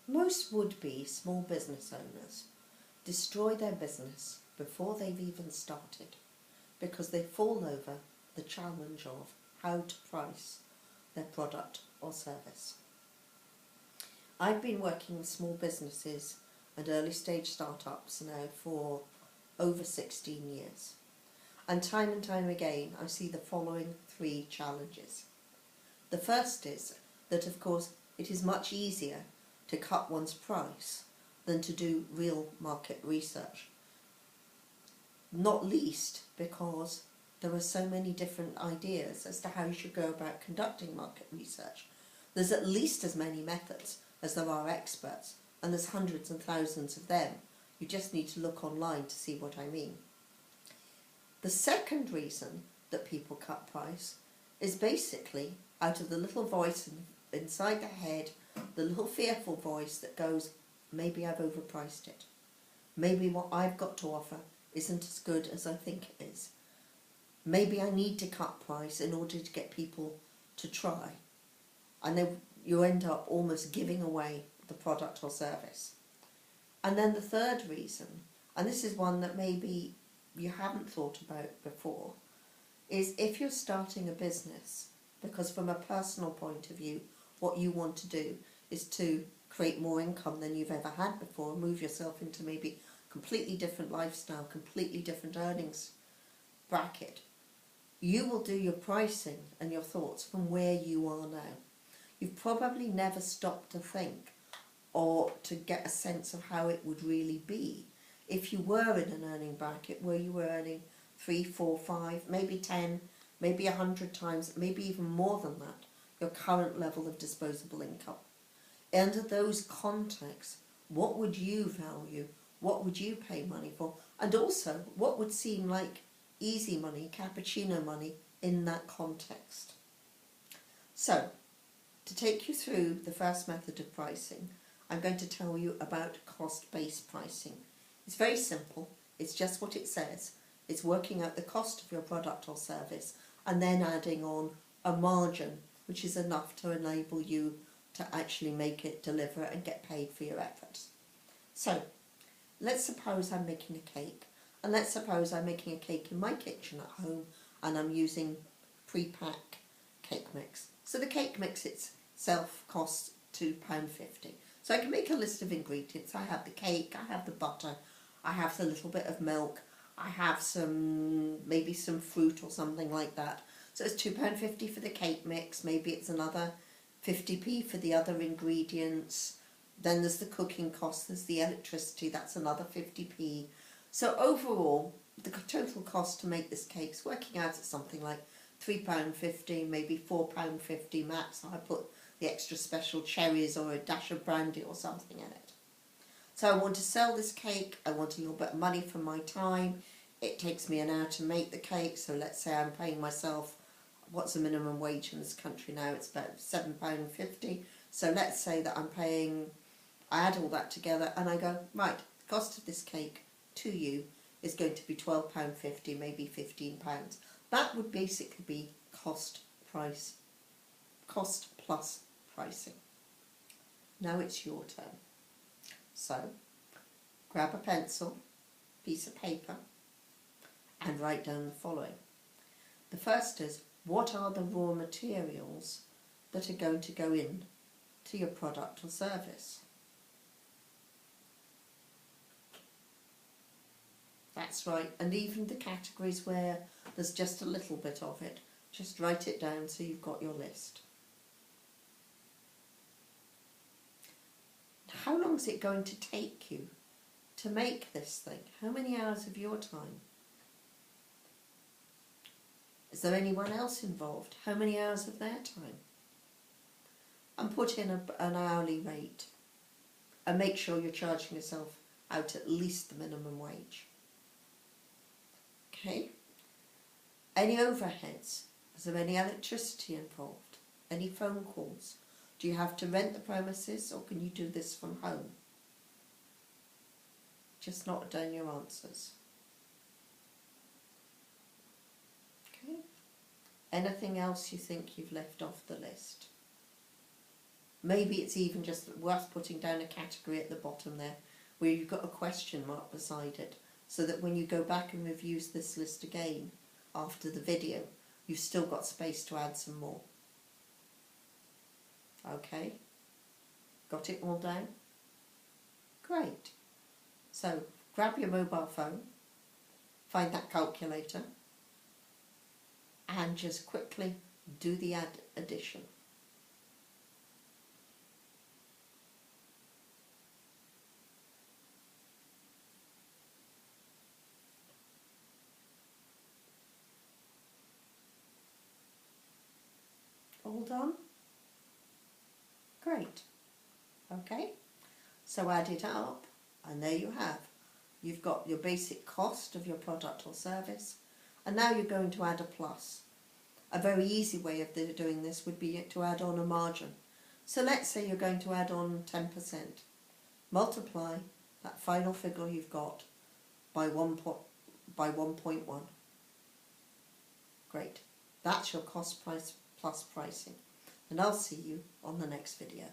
Most would-be small business owners destroy their business before they've even started because they fall over the challenge of how to price their product or service. I've been working with small businesses and early stage startups now for over 16 years. And time again I see the following three challenges. The first is that, of course, it is much easier to cut one's price than to do real market research. Not least because there are so many different ideas as to how you should go about conducting market research. There's at least as many methods as there are experts, and there's hundreds and thousands of them. You just need to look online to see what I mean. The second reason that people cut price is basically out of the little voice inside the head, the little fearful voice that goes, maybe I've overpriced it. Maybe what I've got to offer isn't as good as I think it is. Maybe I need to cut price in order to get people to try. And then you end up almost giving away the product or service. And then the third reason, and this is one that maybe you haven't thought about before, is if you're starting a business, because from a personal point of view, what you want to do is to create more income than you've ever had before, move yourself into maybe completely different lifestyle, completely different earnings bracket. You will do your pricing and your thoughts from where you are now. You've probably never stopped to think or to get a sense of how it would really be if you were in an earning bracket where you were earning 3, 4, 5, maybe 10, maybe 100 times, maybe even more than that, your current level of disposable income. Under those contexts, what would you value? What would you pay money for? And also, what would seem like easy money, cappuccino money, in that context? So, to take you through the first method of pricing, I'm going to tell you about cost-based pricing. It's very simple. It's just what it says. It's working out the cost of your product or service and then adding on a margin, which is enough to enable you to actually make it deliver and get paid for your efforts. So, let's suppose I'm making a cake, and let's suppose I'm making a cake in my kitchen at home and I'm using pre-pack cake mix. So the cake mix itself costs £2.50. So I can make a list of ingredients. I have the cake, I have the butter, I have the little bit of milk, I have maybe some fruit or something like that. So it's £2.50 for the cake mix, maybe it's another 50p for the other ingredients. Then there's the cooking cost, there's the electricity, that's another 50p. So overall, the total cost to make this cake is working out at something like £3.50, maybe £4.50 max. I put the extra special cherries or a dash of brandy or something in it. So I want to sell this cake, I want a little bit of money for my time. It takes me an hour to make the cake, so let's say I'm paying myself, what's the minimum wage in this country now? It's about £7.50. So let's say that I add all that together and I go, right, the cost of this cake to you is going to be £12.50, maybe £15. That would basically be cost plus pricing. Now it's your turn. So, grab a pencil, piece of paper, and write down the following. The first is, what are the raw materials that are going to go in to your product or service? That's right, and even the categories where there's just a little bit of it, just write it down so you've got your list. How long is it going to take you to make this thing? How many hours of your time? Is there anyone else involved? How many hours of their time? And put in an hourly rate and make sure you're charging yourself out at least the minimum wage. Okay? Any overheads? Is there any electricity involved? Any phone calls? Do you have to rent the premises or can you do this from home? Just note down your answers. Okay? Anything else you think you've left off the list? Maybe it's even just worth putting down a category at the bottom there where you've got a question mark beside it, so that when you go back and review this list again after the video, you've still got space to add some more. Okay, got it all down? Great. So grab your mobile phone, find that calculator, and just quickly do the addition. All done? Great. Okay, so add it up, and there you have. You've got your basic cost of your product or service, and now you're going to add a plus. A very easy way of doing this would be to add on a margin. So let's say you're going to add on 10%. Multiply that final figure you've got by 1.1. Great. That's your cost price plus pricing. And I'll see you on the next video.